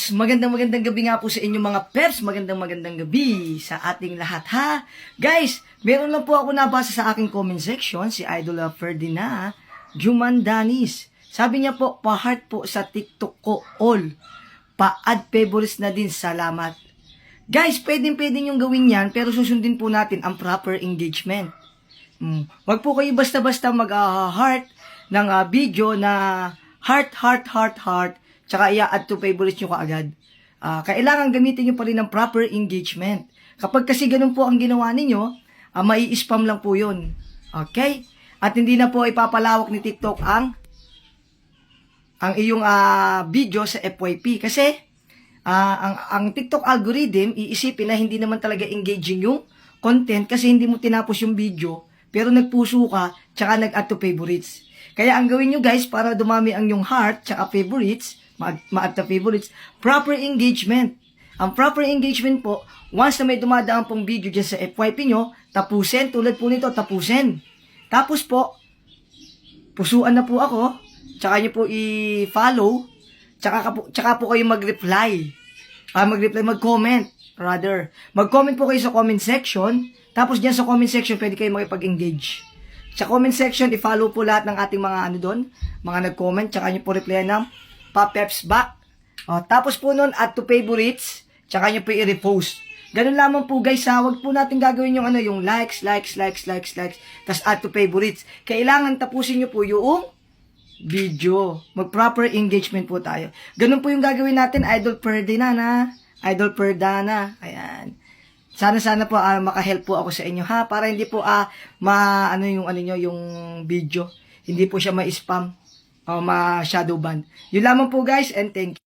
Lods, magandang gabi nga po sa inyo mga peps. Magandang gabi sa ating lahat ha. Guys, meron lang po ako nabasa sa aking comment section, si Idol Ferdinand Jumandanis. Sabi niya po, pa-heart po sa TikTok ko all. Pa-add favorites na din, salamat. Guys, pwedeng yung gawin yan, pero susundin po natin ang proper engagement. Wag po kayo basta-basta mag-heart ng video na heart, tsaka i-add to favorites nyo kaagad. Kailangan gamitin nyo pa rin ng proper engagement. Kapag kasi ganun po ang ginawa ninyo, mai-spam lang po yun. Okay? At hindi na po ipapalawak ni TikTok ang iyong video sa FYP. Kasi, ang TikTok algorithm, iisipin na hindi naman talaga engaging yung content kasi hindi mo tinapos yung video, pero nagpuso ka, tsaka nag-add to favorites. Kaya ang gawin nyo guys, para dumami ang yung heart, tsaka favorites, ma-add to favorites, proper engagement. Ang proper engagement po, once na may dumadaan pong video dyan sa FYP nyo, tapusin, tulad po nito, tapusin. Tapos po, pusuan na po ako, tsaka nyo po i-follow, tsaka po kayo mag-reply. Mag-comment, rather. Mag-comment po kayo sa comment section, tapos dyan sa comment section, pwede kayo makipag-engage. Sa comment section, i-follow po lahat ng ating mga mga nag-comment, tsaka nyo po replyan ng pa-peps back. Tapos po nun, add to favorites, tsaka nyo po i-repost. Ganun lamang po guys, wag po natin gagawin yung yung likes, tas add to favorites. Kailangan tapusin nyo po yung video. Mag-proper engagement po tayo. Ganun po yung gagawin natin, Idol Ferdinand Idol Ferdinand. Ayan. Sana po maka-help po ako sa inyo ha, para hindi po yung video, hindi po siya ma-spam o ma-shadow ban. Yun lamang po guys, and thank you.